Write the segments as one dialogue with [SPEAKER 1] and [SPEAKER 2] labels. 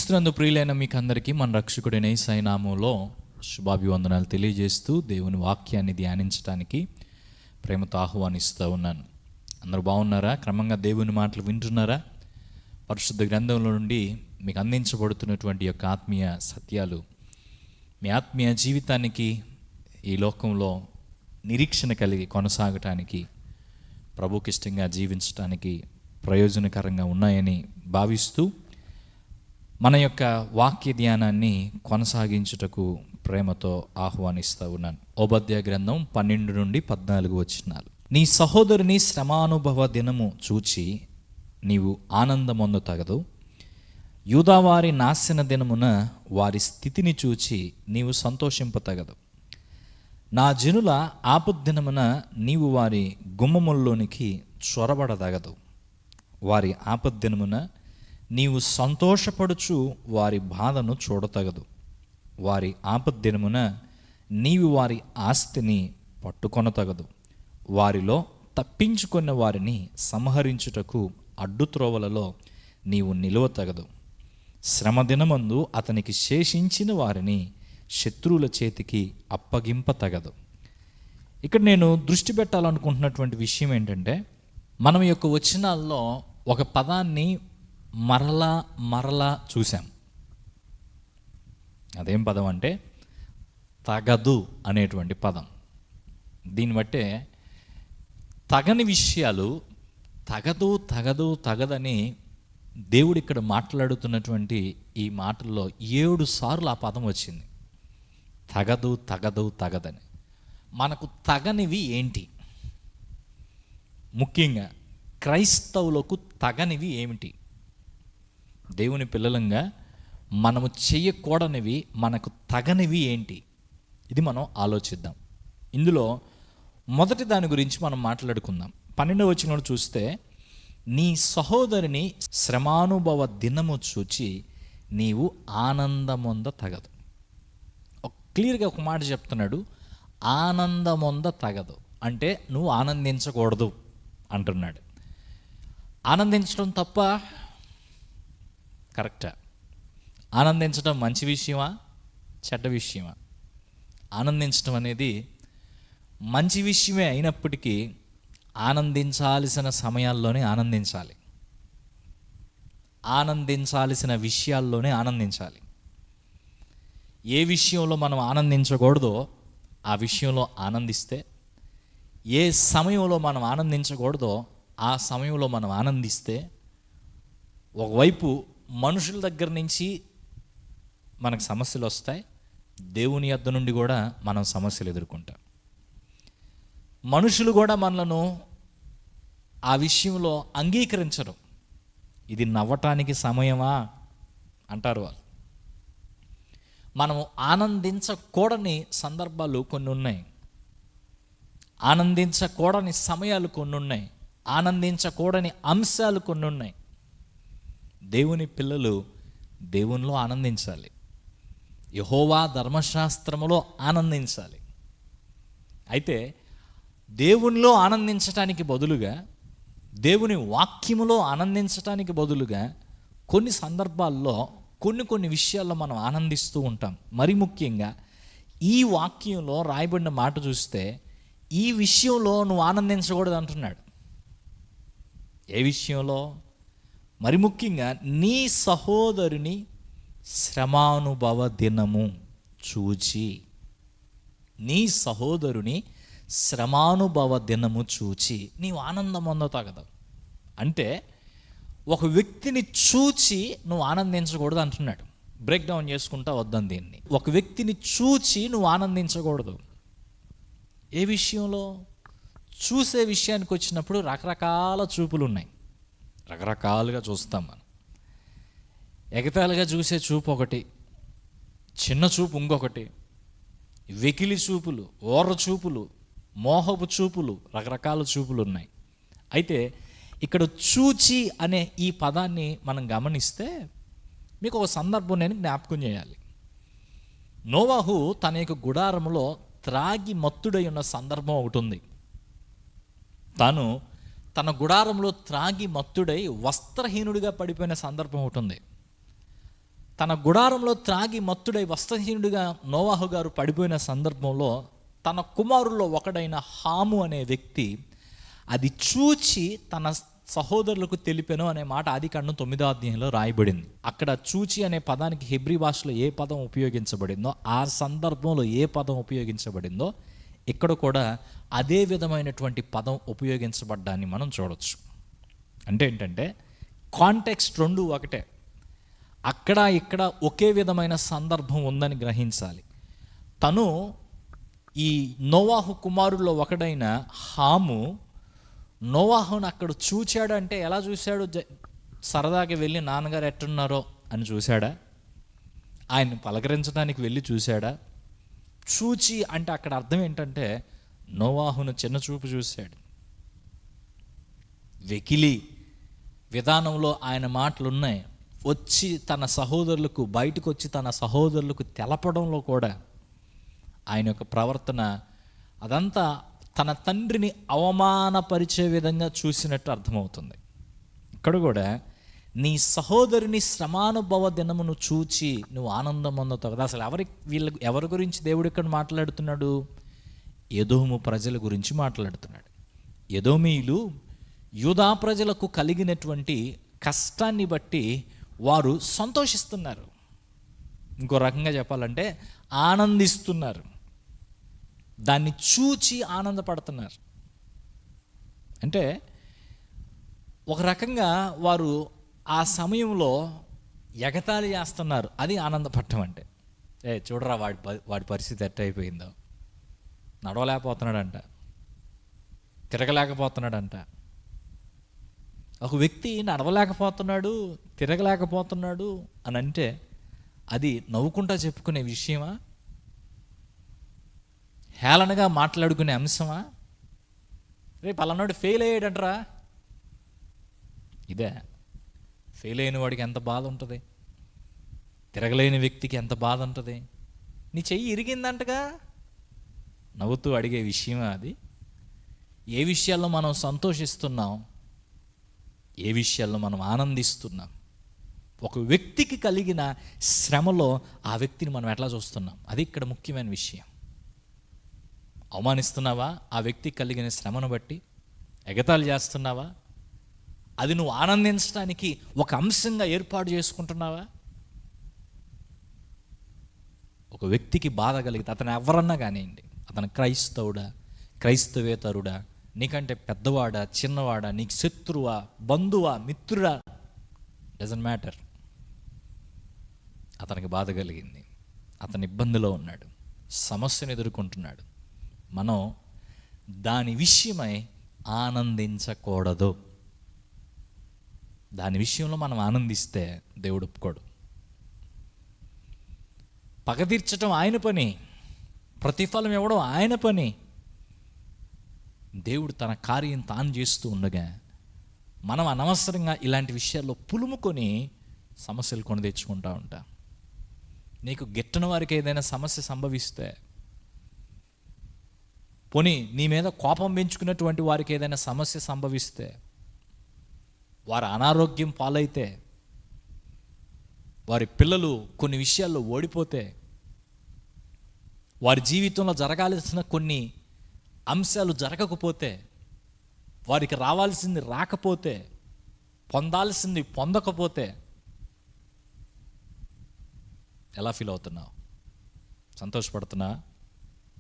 [SPEAKER 1] క్రీస్తునందు ప్రియులైన మీకు అందరికీ మన రక్షకుడైన యేసయ్య నామములో శుభాభివందనాలు తెలియజేస్తూ దేవుని వాక్యాన్ని ధ్యానించడానికి ప్రేమతో ఆహ్వానిస్తూ ఉన్నాను. అందరూ బాగున్నారా? క్రమంగా దేవుని మాటలు వింటున్నారా? పరిశుద్ధ గ్రంథంలో నుండి మీకు అందించబడుతున్నటువంటి యొక్క ఆత్మీయ సత్యాలు మీ ఆత్మీయ జీవితానికి ఈ లోకంలో నిరీక్షణ కలిగి కొనసాగటానికి, ప్రభుకి ఇష్టంగా జీవించడానికి ప్రయోజనకరంగా ఉన్నాయని భావిస్తూ మన యొక్క వాక్య ధ్యానాన్ని కొనసాగించుటకు ప్రేమతో ఆహ్వానిస్తూ ఉన్నాను. ఓబద్య గ్రంథం 12 నుండి 14 వచనాలు. నీ సహోదరుని శ్రమానుభవ దినము చూచి నీవు ఆనందమొందతగదు, యూదావారి నాశన దినమున వారి స్థితిని చూచి నీవు సంతోషింపతగదు. నా జనుల ఆపద్దినమున నీవు వారి గుమ్మముల్లోనికి చొరబడదగదు. వారి ఆపద్దినమున నీవు సంతోషపడుచు వారి బాధను చూడతగదు. వారి ఆపద్దినమున నీవు వారి ఆస్తిని పట్టుకొనతగదు. వారిలో తప్పించుకున్న వారిని సంహరించుటకు అడ్డుత్రోవలలో నీవు నిలువతగదు. శ్రమదినమందు అతనికి శేషించిన వారిని శత్రువుల చేతికి అప్పగింపతగదు. ఇక్కడ నేను దృష్టి పెట్టాలనుకుంటున్నటువంటి విషయం ఏంటంటే, మనం యొక్క వచనాల్లో ఒక పదాన్ని మరలా చూసాం. అదేం పదం అంటే తగదు అనేటువంటి పదం. దీన్ని బట్టే తగని విషయాలు తగదని దేవుడు ఇక్కడ మాట్లాడుతున్నటువంటి ఈ మాటల్లో 7 సార్లు ఆ పదం వచ్చింది. తగదని. మనకు తగనివి ఏంటి? ముఖ్యంగా క్రైస్తవులకు తగనివి ఏమిటి? దేవుని పిల్లలంగా మనము చేయకూడనివి, మనకు తగనివి ఏంటి? ఇది మనం ఆలోచిద్దాం. ఇందులో మొదటి దాని గురించి మనం మాట్లాడుకుందాం. 12వ వచనంలో చూస్తే, నీ సహోదరిని శ్రమానుభవ దినము చూచి నీవు ఆనందమొందతగదు. క్లియర్గా ఒక మాట చెప్తున్నాడు, ఆనందమొందతగదు అంటే నువ్వు ఆనందించకూడదు అంటున్నాడు. ఆనందించడం తప్ప? కరెక్టా? ఆనందించడం మంచి విషయమా చెడ్డ విషయమా? ఆనందించడం అనేది మంచి విషయమే అయినప్పటికీ ఆనందించాల్సిన సమయాల్లోనే ఆనందించాలి, ఆనందించాల్సిన విషయాల్లోనే ఆనందించాలి. ఏ విషయంలో మనం ఆనందించకూడదో ఆ విషయంలో ఆనందిస్తే, ఏ సమయంలో మనం ఆనందించకూడదో ఆ సమయంలో మనం ఆనందిస్తే, ఒకవైపు మనుషుల దగ్గర నుంచి మనకు సమస్యలు వస్తాయి, దేవుని యొద్ద నుండి కూడా మనం సమస్యలు ఎదుర్కొంటాం. మనుషులు కూడా మనలను ఆ విషయంలో అంగీకరించరు. ఇది నవ్వటానికి సమయమా అంటారు వాళ్ళు. మనము ఆనందించకూడని సందర్భాలు కొన్ని ఉన్నాయి, ఆనందించకూడని సమయాలు కొన్ని ఉన్నాయి, ఆనందించకూడని అంశాలు కొన్ని ఉన్నాయి. దేవుని పిల్లలు దేవునిలో ఆనందించాలి, యెహోవా ధర్మశాస్త్రములో ఆనందించాలి. అయితే దేవునిలో ఆనందించటానికి బదులుగా, దేవుని వాక్యములో ఆనందించటానికి బదులుగా కొన్ని సందర్భాల్లో కొన్ని విషయాల్లో మనం ఆనందిస్తూ ఉంటాం. మరి ముఖ్యంగా ఈ వాక్యంలో రాయబడిన మాట చూస్తే, ఈ విషయంలో నువ్వు ఆనందించకూడదు అంటున్నాడు. ఏ విషయంలో? మరి ముఖ్యంగా నీ సహోదరుని శ్రమానుభవ దినము చూచి, నీ సహోదరుని శ్రమానుభవ దినము చూచి నీవు ఆనందం పొందతగదు. అంటే ఒక వ్యక్తిని చూచి నువ్వు ఆనందించకూడదు అంటున్నాడు. బ్రేక్ డౌన్ చేసుకుంటా వద్దాం దీన్ని. ఒక వ్యక్తిని చూచి నువ్వు ఆనందించకూడదు. ఏ విషయంలో? చూసే విషయానికి వచ్చినప్పుడు రకరకాల చూపులు ఉన్నాయి, రకరకాలుగా చూస్తాం మనం. ఎగతాళిగా చూసే చూపు ఒకటి, చిన్న చూపు ఇంకొకటి, వెకిలి చూపులు, ఓర చూపులు, మోహపు చూపులు, రకరకాల చూపులు ఉన్నాయి. అయితే ఇక్కడ చూచి అనే ఈ పదాన్ని మనం గమనిస్తే మీకు ఒక సందర్భం నేను జ్ఞాపకం చేయాలి. నోవాహు తన యొక్క గుడారంలో త్రాగి మత్తుడై ఉన్న సందర్భం ఒకటి ఉంది. తాను తన గుడారంలో త్రాగి మత్తుడై వస్త్రహీనుడిగా పడిపోయిన సందర్భం ఒకటి ఉంది. తన గుడారంలో త్రాగి మత్తుడై వస్త్రహీనుడిగా నోవాహు గారు పడిపోయిన సందర్భంలో తన కుమారుల్లో ఒకడైన హాము అనే వ్యక్తి అది చూచి తన సహోదరులకు తెలిపెను అనే మాట ఆదికాండం 9వ అధ్యాయంలో రాయబడింది. అక్కడ చూచి అనే పదానికి హెబ్రీ భాషలో ఏ పదం ఉపయోగించబడిందో, ఆ సందర్భంలో ఏ పదం ఉపయోగించబడిందో ఇక్కడ కూడా అదే విధమైనటువంటి పదం ఉపయోగించబడ్డాన్ని మనం చూడవచ్చు. అంటే ఏంటంటే కాంటెక్స్ట్ రెండు ఒకటే, అక్కడ ఇక్కడ ఒకే విధమైన సందర్భం ఉందని గ్రహించాలి. తను ఈ నోవాహు కుమారుల్లో ఒకడైన హాము నోవాహును అక్కడ చూచాడంటే ఎలా చూశాడు? సరదాగా వెళ్ళి నాన్నగారు ఎట్టున్నారో అని చూశాడా? ఆయన్ని పలకరించడానికి వెళ్ళి చూశాడా? చూచి అంటే అక్కడ అర్థం ఏంటంటే నోవాహును చిన్న చూపు చూశాడు. వెకిలి విధానంలో ఆయన మాటలు ఉన్నాయి. వచ్చి తన సహోదరులకు బయటకు వచ్చి తన సహోదరులకు తెలపడంలో కూడా ఆయన యొక్క ప్రవర్తన అదంతా తన తండ్రిని అవమానపరిచే విధంగా చూసినట్టు అర్థమవుతుంది. ఇక్కడ కూడా నీ సహోదరుని శ్రమానుభవ దినమును చూచి నువ్వు ఆనందం పొందుతావు కదా. అసలు ఎవరి గురించి దేవుడు ఇక్కడ మాట్లాడుతున్నాడు? ఎదోము ప్రజల గురించి మాట్లాడుతున్నాడు. ఎదోమీయులు యూదా ప్రజలకు కలిగినటువంటి కష్టాన్ని బట్టి వారు సంతోషిస్తున్నారు. ఇంకో రకంగా చెప్పాలంటే ఆనందిస్తున్నారు. దాన్ని చూచి ఆనందపడుతున్నారు. అంటే ఒక రకంగా వారు ఆ సమయంలో ఎగతాళి చేస్తున్నారు. అది ఆనందపడటం అంటే. చూడరా వాడి పరిస్థితి ఎట్ట అయిపోయిందో, నడవలేకపోతున్నాడంట, తిరగలేకపోతున్నాడంట. ఒక వ్యక్తి నడవలేకపోతున్నాడు, తిరగలేకపోతున్నాడు అని అంటే అది నవ్వుకుంటా చెప్పుకునే విషయమా? హేళనగా మాట్లాడుకునే అంశమా? రేపు అలానాడు ఫెయిల్ అయ్యాడంటరా. ఇదే ఫెయిల్ అయిన వాడికి ఎంత బాధ ఉంటుంది, తిరగలేని వ్యక్తికి ఎంత బాధ ఉంటుంది. నీ చెయ్యి ఇరిగిందంటగా నవ్వుతూ అడిగే విషయమా అది? ఏ విషయాల్లో మనం సంతోషిస్తున్నాం, ఏ విషయాల్లో మనం ఆనందిస్తున్నాం? ఒక వ్యక్తికి కలిగిన శ్రమలో ఆ వ్యక్తిని మనం ఎట్లా చూస్తున్నాం, అది ఇక్కడ ముఖ్యమైన విషయం. అవమానిస్తున్నావా ఆ వ్యక్తికి కలిగిన శ్రమను బట్టి? ఎగతాళి చేస్తున్నావా? అది నువ్వు ఆనందించడానికి ఒక అంశంగా ఏర్పాటు చేసుకుంటున్నావా? ఒక వ్యక్తికి బాధ కలిగితే అతను ఎవరన్నా కానివ్వండి, అతను క్రైస్తవుడా, క్రైస్తవేతరుడా, నీకంటే పెద్దవాడా, చిన్నవాడా, నీకు శత్రువా, బంధువా, మిత్రుడా, డజంట్ మ్యాటర్. అతనికి బాధ కలిగింది, అతను ఇబ్బందిలో ఉన్నాడు, సమస్యను ఎదుర్కొంటున్నాడు. మనం దాని విషయమై ఆనందించకూడదు. దాని విషయంలో మనం ఆనందిస్తే దేవుడు ఒప్పుకోడు. పగ తీర్చడం ఆయన పని, ప్రతిఫలం ఇవ్వడం ఆయన పని. దేవుడు తన కార్యం తాను చేస్తూ ఉండగా మనం అనవసరంగా ఇలాంటి విషయాల్లో పులుముకొని సమస్యలు కొని తెచ్చుకుంటూ ఉంటాం. నీకు గిట్టని వారికి ఏదైనా సమస్య సంభవిస్తే, పోనీ నీ మీద కోపం పెంచుకున్నటువంటి వారికి ఏదైనా సమస్య సంభవిస్తే, వారి అనారోగ్యం పాలైతే, వారి పిల్లలు కొన్ని విషయాల్లో ఓడిపోతే, వారి జీవితంలో జరగాల్సిన కొన్ని అంశాలు జరగకపోతే, వారికి రావాల్సింది రాకపోతే, పొందాల్సింది పొందకపోతే ఎలా ఫీల్ అవుతున్నావు? సంతోషపడుతున్నా?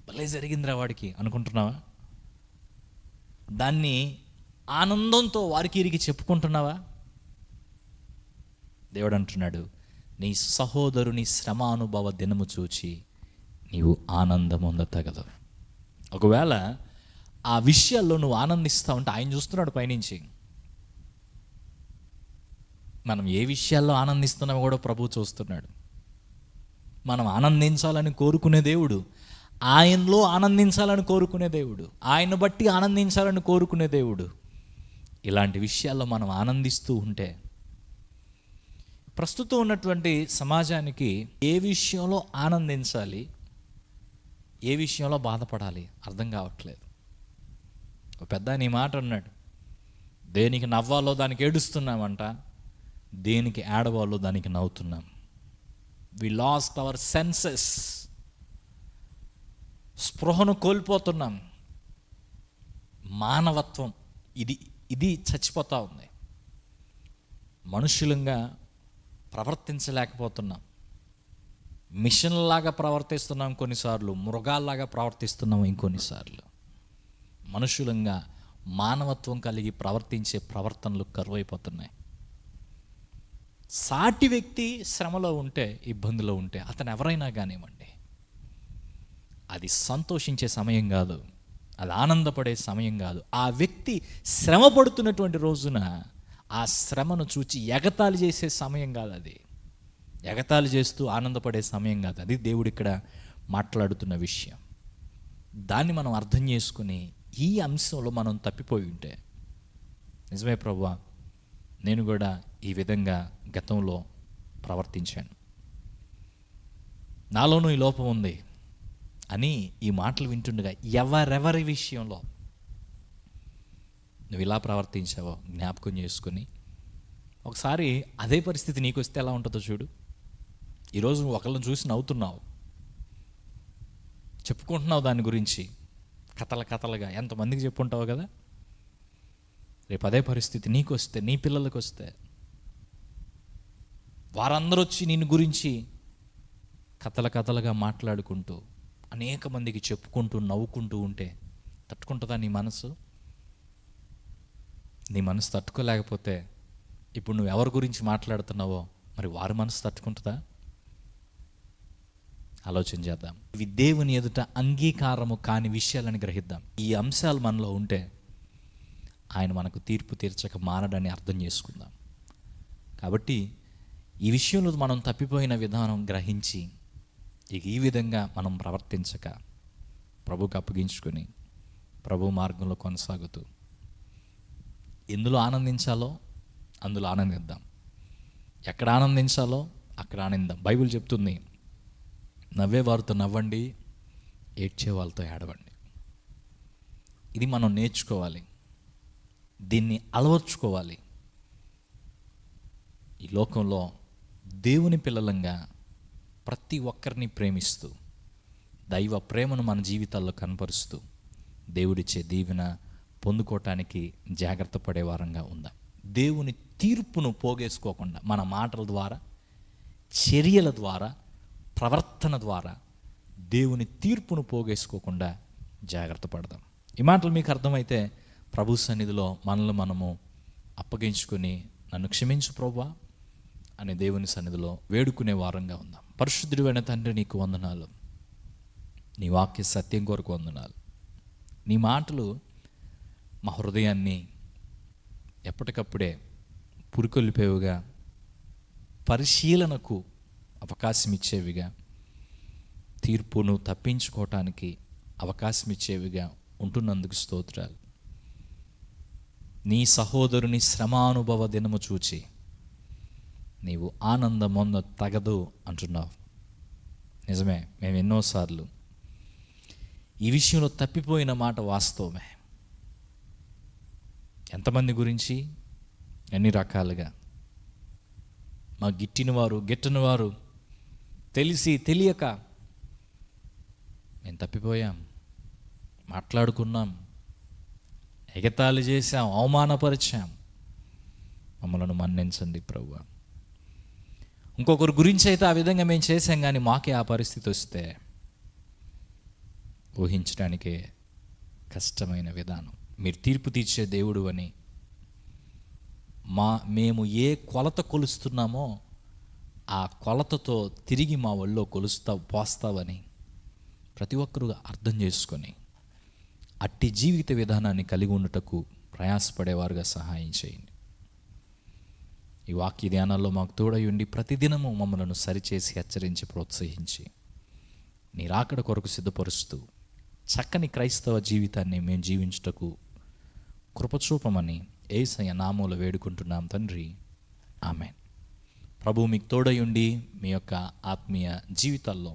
[SPEAKER 1] భలే జరిగిందిరా వాడికి అనుకుంటున్నావా? దాన్ని ఆనందంతో వారికి ఇరికి చెప్పుకుంటున్నావా? దేవుడు అంటున్నాడు, నీ సహోదరుని శ్రమానుభవ దినము చూచి నీవు ఆనందం పొందతగదు. ఒకవేళ ఆ విషయాల్లో నువ్వు ఆనందిస్తూ ఉంటే ఆయన చూస్తున్నాడు పైనుంచి. మనం ఏ విషయాల్లో ఆనందిస్తున్నామో కూడా ప్రభువు చూస్తున్నాడు. మనం ఆనందించాలని కోరుకునే దేవుడు, ఆయనలో ఆనందించాలని కోరుకునే దేవుడు, ఆయన బట్టి ఆనందించాలని కోరుకునే దేవుడు. ఇలాంటి విషయాల్లో మనం ఆనందిస్తూ ఉంటే ప్రస్తుతం ఉన్నటువంటి సమాజానికి ఏ విషయంలో ఆనందించాలి, ఏ విషయంలో బాధపడాలి అర్థం కావట్లేదు. ఒక పెద్ద నీ మాట అన్నాడు, దేనికి నవ్వాలో దానికి ఏడుస్తున్నామంట, దేనికి ఏడవాలో దానికి నవ్వుతున్నాం. వి లాస్ట్ అవర్ సెన్సెస్. స్పృహను కోల్పోతున్నాం. మానవత్వం ఇది చచ్చిపోతూ ఉంది. మనుషులంగా ప్రవర్తించలేకపోతున్నాం. మిషన్లాగా ప్రవర్తిస్తున్నాం కొన్నిసార్లు, మృగాల్లాగా ప్రవర్తిస్తున్నాం ఇంకొన్నిసార్లు. మనుషులంగా మానవత్వం కలిగి ప్రవర్తించే ప్రవర్తనలు కరువైపోతున్నాయి. సాటి వ్యక్తి శ్రమలో ఉంటే, ఇబ్బందిలో ఉంటే, అతను ఎవరైనా కానివ్వండి, అది సంతోషించే సమయం కాదు, అది ఆనందపడే సమయం కాదు. ఆ వ్యక్తి శ్రమ పడుతున్నటువంటి రోజున ఆ శ్రమను చూచి ఎగతాళి చేసే సమయం కాదు. అది ఎగతాళి చేస్తూ ఆనందపడే సమయం కాదు. అది దేవుడు ఇక్కడ మాట్లాడుతున్న విషయం. దాన్ని మనం అర్థం చేసుకుని ఈ అంశంలో మనం తప్పిపోయి ఉంటే, నిజమే ప్రభువా, నేను కూడా ఈ విధంగా గతంలో ప్రవర్తించాను, నాలోనూ ఈ లోపం ఉంది అని ఈ మాటలు వింటుండగా ఎవరెవరి విషయంలో నువ్వు ఇలా ప్రవర్తించావో జ్ఞాపకం చేసుకుని, ఒకసారి అదే పరిస్థితి నీకు వస్తే ఎలా ఉంటుందో చూడు. ఈరోజు నువ్వు ఒకళ్ళని చూసి నవ్వుతున్నావు, చెప్పుకుంటున్నావు దాని గురించి కథలుగా ఎంతమందికి చెప్పుంటావు కదా. రేపు అదే పరిస్థితి నీకు వస్తే, నీ పిల్లలకు వస్తే, వారందరూ వచ్చి నిన్ను గురించి కథలుగా మాట్లాడుకుంటూ అనేక మందికి చెప్పుకుంటూ నవ్వుకుంటూ ఉంటే తట్టుకుంటుందా నీ మనసు? నీ మనసు తట్టుకోలేకపోతే ఇప్పుడు నువ్వు ఎవరి గురించి మాట్లాడుతున్నావో మరి వారి మనసు తట్టుకుంటుందా? ఆలోచన చేద్దాం. ఇవి దేవుని ఎదుట అంగీకారము కాని విషయాలని గ్రహిద్దాం. ఈ అంశాలు మనలో ఉంటే ఆయన మనకు తీర్పు తీర్చక మానడని అర్థం చేసుకుందాం. కాబట్టి ఈ విషయంలో మనం తప్పిపోయిన విధానం గ్రహించి ఇక ఈ విధంగా మనం ప్రవర్తించక ప్రభువుకి అప్పగించుకొని ప్రభు మార్గంలో కొనసాగుతూ ఎందులో ఆనందించాలో అందులో ఆనందిద్దాం, ఎక్కడ ఆనందించాలో అక్కడ ఆనందిద్దాం. బైబిల్ చెప్తుంది, నవ్వే వారితో నవ్వండి, ఏడ్చే వాళ్ళతో ఏడవండి. ఇది మనం నేర్చుకోవాలి, దీన్ని అలవర్చుకోవాలి. ఈ లోకంలో దేవుని పిల్లలంగా ప్రతి ఒక్కరిని ప్రేమిస్తూ దైవ ప్రేమను మన జీవితాల్లో కనపరుస్తూ దేవుడిచ్చే దీవెన పొందుకోవటానికి జాగ్రత్త పడే వారంగా ఉందాం. దేవుని తీర్పును పోగేసుకోకుండా మన మాటల ద్వారా, చర్యల ద్వారా, ప్రవర్తన ద్వారా దేవుని తీర్పును పోగేసుకోకుండా జాగ్రత్త పడదాం. ఈ మాటలు మీకు అర్థమైతే ప్రభు సన్నిధిలో మనల్ని మనము అప్పగించుకొని, నన్ను క్షమించు ప్రభువా అని దేవుని సన్నిధిలో వేడుకునే వారంగా ఉందాం. పరిశుద్ధుడైన తండ్రి, నీకు వందనాలు. నీ వాక్య సత్యం కొరకు వందనాలు. నీ మాటలు మా హృదయాన్ని ఎప్పటికప్పుడే పురికొల్పేవిగా, పరిశీలనకు అవకాశం ఇచ్చేవిగా, తీర్పును తప్పించుకోవటానికి అవకాశం ఇచ్చేవిగా ఉంటున్నందుకు స్తోత్రాలు. నీ సహోదరుని శ్రమానుభవ దినము చూచి నీవు ఆనందమొంద తగదు అంటున్నావు. నిజమే, మేము ఎన్నోసార్లు ఈ విషయంలో తప్పిపోయిన మాట వాస్తవమే. ఎంతమంది గురించి ఎన్ని రకాలుగా మా గిట్టని వారు తెలిసి తెలియక మేము తప్పిపోయాం, మాట్లాడుకున్నాం, ఎగతాళి చేశాం, అవమానపరిచాం. మమ్మల్ని మన్నించండి ప్రభువా. ఇంకొకరి గురించి అయితే ఆ విధంగా మేము చేసాం, కానీ మాకే ఆ పరిస్థితి వస్తే ఊహించడానికే కష్టమైన విధానం. మీరు తీర్పు తీర్చే దేవుడు అని మేము ఏ కొలత కొలుస్తున్నామో ఆ కొలతతో తిరిగి మా ఒళ్ళో పోస్తావని ప్రతి ఒక్కరూ అర్థం చేసుకొని అట్టి జీవిత విధానాన్ని కలిగి ఉండటకు ప్రయాసపడేవారుగా సహాయం చేయండి. ఈ వాక్య ధ్యానాల్లో మాకు తోడై ఉండి ప్రతిదినము మమ్మలను సరిచేసి, హెచ్చరించి, ప్రోత్సహించి నీ రాకడ కొరకు సిద్ధపరుస్తూ చక్కని క్రైస్తవ జీవితాన్ని మేము జీవించుటకు కృపచూపమని యేసయ్య నామములో వేడుకుంటున్నాం తండ్రి, ఆమేన్. ప్రభువు మీకు తోడై ఉండి మీ యొక్క ఆత్మీయ జీవితాల్లో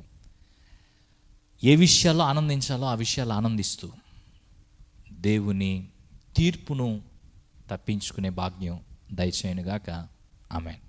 [SPEAKER 1] ఏ విషయాల్లో ఆనందించాలో ఆ విషయాలు ఆనందిస్తూ దేవుని తీర్పును తప్పించుకునే భాగ్యం దయచేయనుగాక. ఆమేన్.